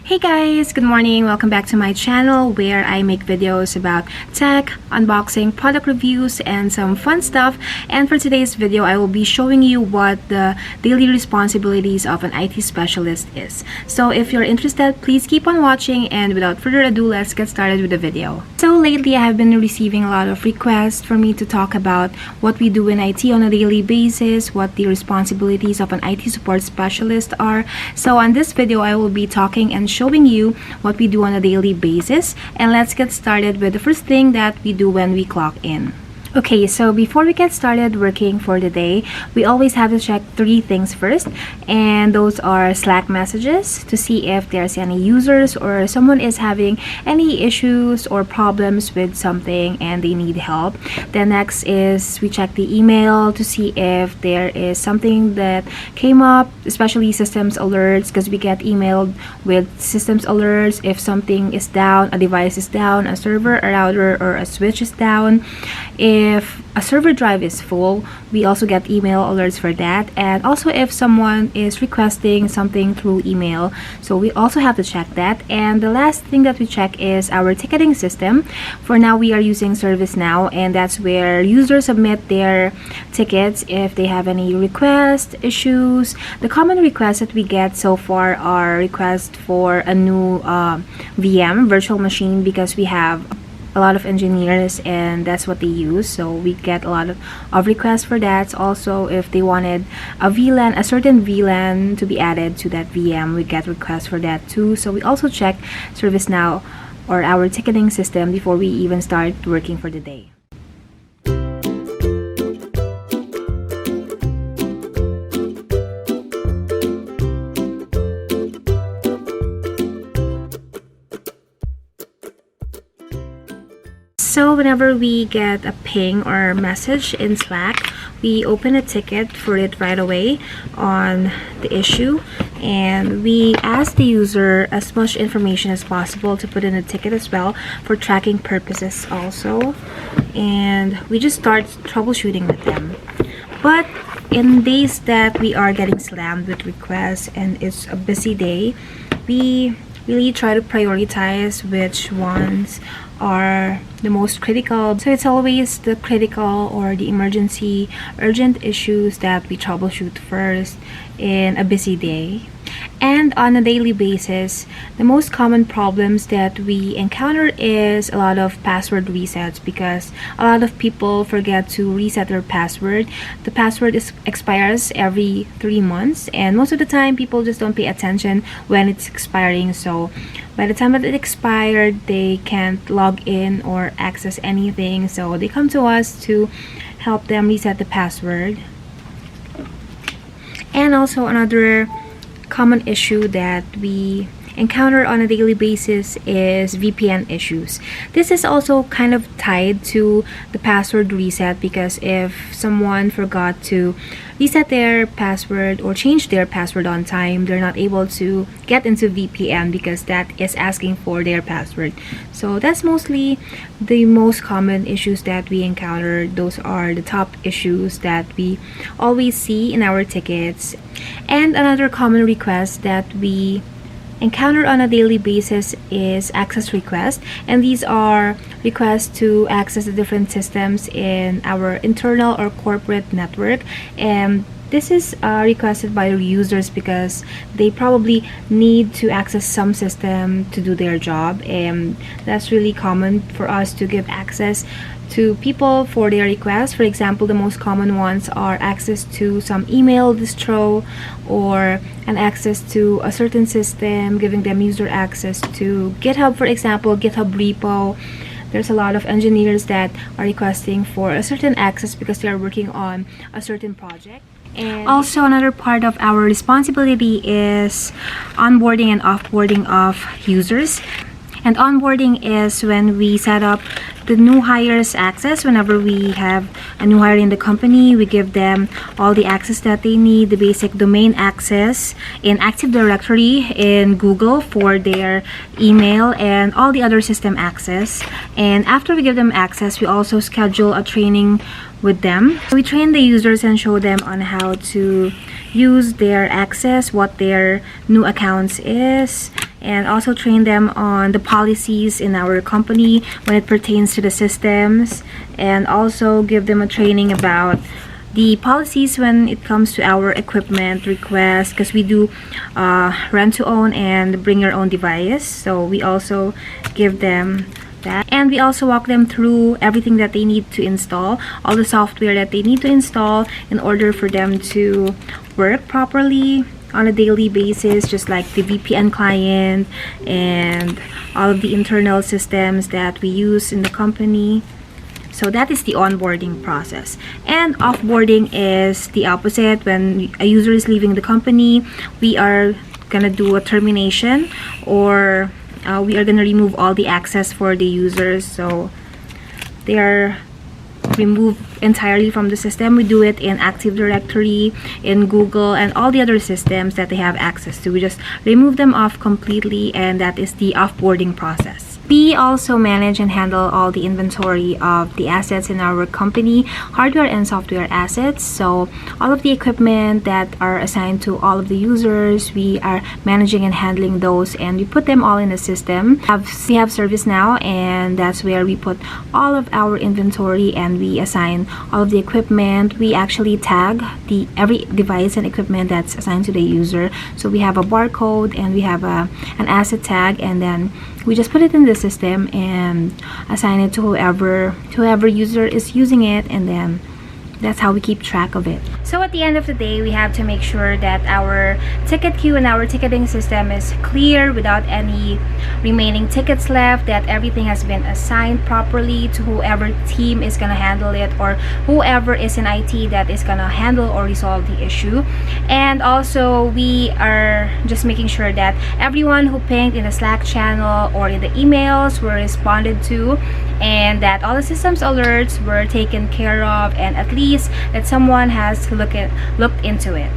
Hey guys, good morning. Welcome back to my channel where I make videos about tech, unboxing, product reviews, and some fun stuff. And for today's video, I will be showing you what the daily responsibilities of an IT specialist is. So if you're interested, please keep on watching, and without further ado, let's get started with the video. So lately, I have been receiving a lot of requests for me to talk about what we do in IT on a daily basis, what the responsibilities of an IT support specialist are. So on this video, I will be talking and showing you what we do on a daily basis, and let's get started with the first thing that we do when we clock in. Okay, so before we get started working for the day, we always have to check three things first, and those are Slack messages to see if there's any users or someone is having any issues or problems with something and they need help. Then next is we check the email to see if there is something that came up, especially systems alerts, because we get emailed with systems alerts if something is down, a device is down, a server, a router, or a switch is down. If a server drive is full, we also get email alerts for that, and also if someone is requesting something through email, so we also have to check that. And the last thing that we check is our ticketing system. For now, we are using ServiceNow, and that's where users submit their tickets if they have any requests, issues. The common requests that we get so far are requests for a new VM, virtual machine, because we have a lot of engineers and that's what they use, so we get a lot of requests for that. Also, if they wanted a VLAN, a certain VLAN to be added to that VM, we get requests for that too. So we also check ServiceNow or our ticketing system before we even start working for the day. So whenever we get a ping or message in Slack, we open a ticket for it right away on the issue, and we ask the user as much information as possible to put in a ticket as well for tracking purposes also, and we just start troubleshooting with them. But in days that we are getting slammed with requests and it's a busy day, we really try to prioritize which ones are the most critical. So it's always the critical or the emergency, urgent issues that we troubleshoot first in a busy day. And on a daily basis, the most common problems that we encounter is a lot of password resets, because a lot of people forget to reset their password. The password expires every 3 months, and most of the time people just don't pay attention when it's expiring. So by the time that it expired, they can't log in or access anything, so they come to us to help them reset the password. And also another common issue that we encounter on a daily basis is VPN issues. This is also kind of tied to the password reset, because if someone forgot to reset their password or change their password on time, they're not able to get into VPN because that is asking for their password. So that's mostly the most common issues that we encounter. Those are the top issues that we always see in our tickets. And another common request that we encounter on a daily basis is access requests, and these are requests to access the different systems in our internal or corporate network. And this is requested by users because they probably need to access some system to do their job, and that's really common for us to give access to people for their requests. For example, the most common ones are access to some email distro or an access to a certain system, giving them user access to GitHub, for example, GitHub repo. There's a lot of engineers that are requesting for a certain access because they are working on a certain project. And also another part of our responsibility is onboarding and offboarding of users. And onboarding is when we set up the new hires access. Whenever we have a new hire in the company, we give them all the access that they need, the basic domain access in Active Directory in Google for their email and all the other system access. And after we give them access, we also schedule a training with them. We train the users and show them on how to use their access, what their new accounts is, and also train them on the policies in our company when it pertains to the systems, and also give them a training about the policies when it comes to our equipment requests, because we do rent to own and bring your own device. So we also give them that, and we also walk them through everything that they need to install, all the software that they need to install in order for them to work properly on a daily basis, just like the VPN client and all of the internal systems that we use in the company. So that is the onboarding process. And offboarding is the opposite. When a user is leaving the company, we are gonna do a termination, or we are gonna remove all the access for the users, so they are removed entirely from the system. We do it in Active Directory, in Google, and all the other systems that they have access to. We just remove them off completely, and that is the offboarding process. We also manage and handle all the inventory of the assets in our company, hardware and software assets. So all of the equipment that are assigned to all of the users, we are managing and handling those, and we put them all in a system. We have ServiceNow, and that's where we put all of our inventory, and we assign all of the equipment. We actually tag every device and equipment that's assigned to the user. So we have a barcode, and we have an asset tag, and then we just put it in the system and assign it to whoever user is using it, and then that's how we keep track of it. So at the end of the day, we have to make sure that our ticket queue and our ticketing system is clear without any remaining tickets left, that everything has been assigned properly to whoever team is gonna handle it, or whoever is in IT that is gonna handle or resolve the issue. And also we are just making sure that everyone who pinged in the Slack channel or in the emails were responded to, and that all the systems alerts were taken care of, and at least that someone has looked into it.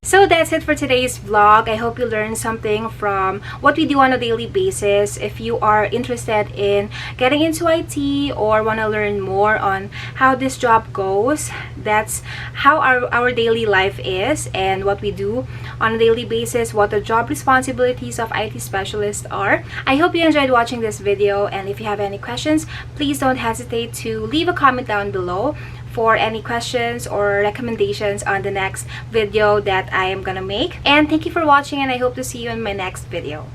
So that's it for today's vlog. I hope you learned something from what we do on a daily basis. If you are interested in getting into IT or want to learn more on how this job goes, that's how our daily life is and what we do on a daily basis, what the job responsibilities of IT specialists are. I hope you enjoyed watching this video, and if you have any questions, please don't hesitate to leave a comment down below for any questions or recommendations on the next video that I am gonna make. And thank you for watching, and I hope to see you in my next video.